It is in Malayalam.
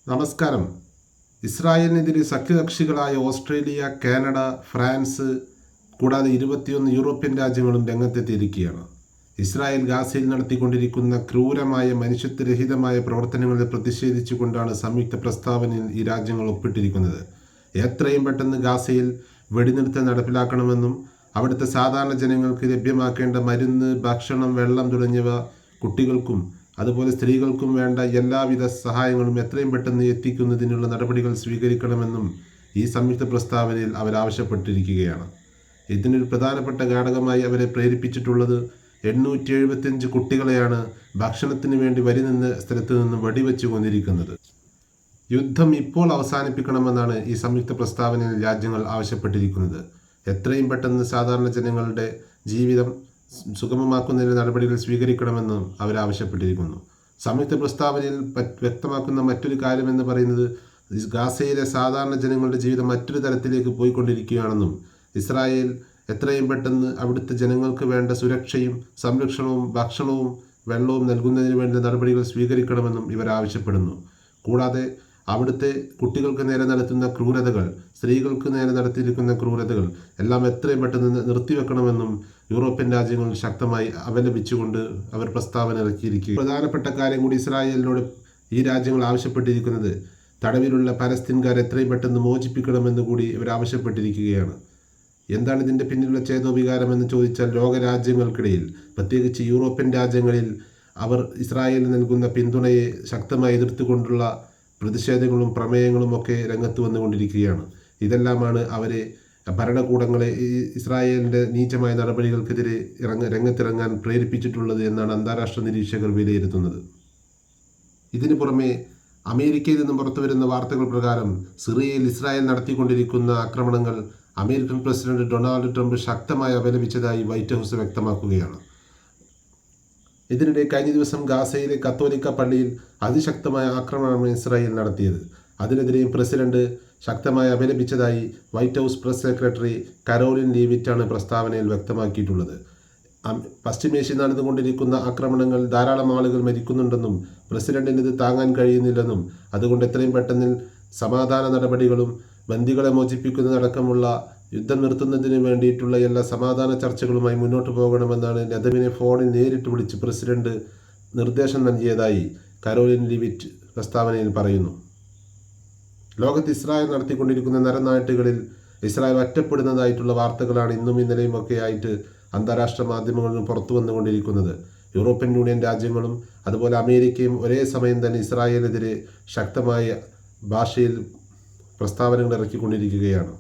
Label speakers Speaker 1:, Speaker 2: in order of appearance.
Speaker 1: നമസ്കാരം. ഇസ്രായേലിനെതിരെ സഖ്യകക്ഷികളായ ഓസ്ട്രേലിയ, കാനഡ, ഫ്രാൻസ് കൂടാതെ 21 യൂറോപ്യൻ രാജ്യങ്ങളും രംഗത്തെത്തിയിരിക്കുകയാണ്. ഇസ്രായേൽ ഗാസയിൽ നടത്തിക്കൊണ്ടിരിക്കുന്ന ക്രൂരമായ മനുഷ്യത്വരഹിതമായ പ്രവർത്തനങ്ങളിൽ പ്രതിഷേധിച്ചുകൊണ്ടാണ് സംയുക്ത പ്രസ്താവനയിൽ ഈ രാജ്യങ്ങൾ ഒപ്പിട്ടിരിക്കുന്നത്. എത്രയും പെട്ടെന്ന് ഗാസയിൽ വെടിനിർത്തൽ നടപ്പിലാക്കണമെന്നും അവിടുത്തെ സാധാരണ ജനങ്ങൾക്ക് ലഭ്യമാക്കേണ്ട മരുന്ന്, ഭക്ഷണം, വെള്ളം തുടങ്ങിയവ കുട്ടികൾക്കും അതുപോലെ സ്ത്രീകൾക്കും വേണ്ട എല്ലാവിധ സഹായങ്ങളും എത്രയും പെട്ടെന്ന് എത്തിക്കുന്നതിനുള്ള നടപടികൾ സ്വീകരിക്കണമെന്നും ഈ സംയുക്ത പ്രസ്താവനയിൽ അവരാവശ്യപ്പെട്ടിരിക്കുകയാണ്. ഇതിനൊരു പ്രധാനപ്പെട്ട ഘടകമായി അവരെ പ്രേരിപ്പിച്ചിട്ടുള്ളത് 875 കുട്ടികളെയാണ് ഭക്ഷണത്തിന് വേണ്ടി വരി നിന്ന സ്ഥലത്ത് നിന്നും വെടിവെച്ചു കൊന്നിരിക്കുന്നത്. യുദ്ധം ഇപ്പോൾ അവസാനിപ്പിക്കണമെന്നാണ് ഈ സംയുക്ത പ്രസ്താവനയിൽ രാജ്യങ്ങൾ ആവശ്യപ്പെട്ടിരിക്കുന്നത്. എത്രയും പെട്ടെന്ന് സാധാരണ ജനങ്ങളുടെ ജീവിതം സുഗമമാക്കുന്നതിന് നടപടികൾ സ്വീകരിക്കണമെന്നും അവരാവശ്യപ്പെട്ടിരിക്കുന്നു. സംയുക്ത പ്രസ്താവനയിൽ വ്യക്തമാക്കുന്ന മറ്റൊരു കാര്യമെന്ന് പറയുന്നത് ഗാസയിലെ സാധാരണ ജനങ്ങളുടെ ജീവിതം മറ്റൊരു തലത്തിലേക്ക് പോയിക്കൊണ്ടിരിക്കുകയാണെന്നും ഇസ്രായേൽ എത്രയും പെട്ടെന്ന് അവിടുത്തെ ജനങ്ങൾക്ക് വേണ്ട സുരക്ഷയും സംരക്ഷണവും ഭക്ഷണവും വെള്ളവും നൽകുന്നതിന് വേണ്ട നടപടികൾ സ്വീകരിക്കണമെന്നും ഇവർ ആവശ്യപ്പെടുന്നു. കൂടാതെ അവിടുത്തെ കുട്ടികൾക്ക് നേരെ നടത്തുന്ന ക്രൂരതകൾ, സ്ത്രീകൾക്ക് നേരെ നടത്തിയിരിക്കുന്ന ക്രൂരതകൾ എല്ലാം എത്രയും പെട്ടെന്ന് നിർത്തിവെക്കണമെന്നും യൂറോപ്യൻ രാജ്യങ്ങൾ ശക്തമായി അപലപിച്ചുകൊണ്ട് അവർ പ്രസ്താവന ഇറക്കിയിരിക്കുക. പ്രധാനപ്പെട്ട കാര്യം കൂടി ഇസ്രായേലിനോട് ഈ രാജ്യങ്ങൾ ആവശ്യപ്പെട്ടിരിക്കുന്നത് തടവിലുള്ള പലസ്തീൻകാരെ എത്രയും പെട്ടെന്ന് മോചിപ്പിക്കണമെന്ന് കൂടി ഇവർ ആവശ്യപ്പെട്ടിരിക്കുകയാണ്. എന്താണ് ഇതിൻ്റെ പിന്നിലുള്ള ചേതോവികാരമെന്ന് ചോദിച്ചാൽ ലോകരാജ്യങ്ങൾക്കിടയിൽ പ്രത്യേകിച്ച് യൂറോപ്യൻ രാജ്യങ്ങളിൽ അവർ ഇസ്രായേലിന് നൽകുന്ന പിന്തുണയെ ശക്തമായി എതിർത്തുകൊണ്ടുള്ള പ്രതിഷേധങ്ങളും പ്രമേയങ്ങളും ഒക്കെ രംഗത്ത് വന്നുകൊണ്ടിരിക്കുകയാണ്. ഇതെല്ലാമാണ് അവരെ ഭരണകൂടങ്ങളെ ഇസ്രായേലിൻ്റെ നീചമായ നടപടികൾക്കെതിരെ രംഗത്തിറങ്ങാൻ പ്രേരിപ്പിച്ചിട്ടുള്ളത് എന്നാണ് അന്താരാഷ്ട്ര നിരീക്ഷകർ വിലയിരുത്തുന്നത്. ഇതിനു പുറമെ അമേരിക്കയിൽ നിന്നും പുറത്തുവരുന്ന വാർത്തകൾ പ്രകാരം സിറിയയിൽ ഇസ്രായേൽ നടത്തിക്കൊണ്ടിരിക്കുന്ന ആക്രമണങ്ങൾ അമേരിക്കൻ പ്രസിഡന്റ് ഡൊണാൾഡ് ട്രംപ് ശക്തമായി അപലപിച്ചതായി വൈറ്റ് ഹൗസ് വ്യക്തമാക്കുകയാണ്. ഇതിനിടെ കഴിഞ്ഞ ദിവസം ഗാസയിലെ കത്തോലിക്ക പള്ളിയിൽ അതിശക്തമായ ആക്രമണമാണ് ഇസ്രായേൽ നടത്തിയത്. അതിനെതിരെയും പ്രസിഡന്റ് ശക്തമായി അപലപിച്ചതായി White House press secretary Karoline ലീവിറ്റാണ് പ്രസ്താവനയിൽ വ്യക്തമാക്കിയിട്ടുള്ളത്. പശ്ചിമേഷ്യയിൽ നടന്നുകൊണ്ടിരിക്കുന്ന ആക്രമണങ്ങൾ ധാരാളം ആളുകൾ മരിക്കുന്നുണ്ടെന്നും പ്രസിഡന്റിന് ഇത് താങ്ങാൻ കഴിയുന്നില്ലെന്നും അതുകൊണ്ട് എത്രയും പെട്ടെന്ന് സമാധാന നടപടികളും ബന്ദികളെ മോചിപ്പിക്കുന്നതടക്കമുള്ള യുദ്ധം നിർത്തുന്നതിന് വേണ്ടിയിട്ടുള്ള എല്ലാ സമാധാന ചർച്ചകളുമായി മുന്നോട്ട് പോകണമെന്നാണ് നെതന്യാഹുവിനെ ഫോണിൽ നേരിട്ട് വിളിച്ച് പ്രസിഡന്റ് നിർദ്ദേശം നൽകിയതായി കരോലിൻ ലീവിറ്റ് പ്രസ്താവനയിൽ പറയുന്നു. ലോകത്ത് ഇസ്രായേൽ നടത്തിക്കൊണ്ടിരിക്കുന്ന നരനാട്ടുകളിൽ ഇസ്രായേൽ ഒറ്റപ്പെടുന്നതായിട്ടുള്ള വാർത്തകളാണ് ഇന്നും ഇന്നലെയും ഒക്കെ ആയിട്ട് അന്താരാഷ്ട്ര മാധ്യമങ്ങളിലും പുറത്തു വന്നുകൊണ്ടിരിക്കുന്നത്. യൂറോപ്യൻ യൂണിയൻ രാജ്യങ്ങളും അതുപോലെ അമേരിക്കയും ഒരേ സമയം തന്നെ ഇസ്രായേലിനെതിരെ ശക്തമായ ഭാഷയിൽ പ്രസ്താവനകൾ ഇറക്കിക്കൊണ്ടിരിക്കുകയാണ്.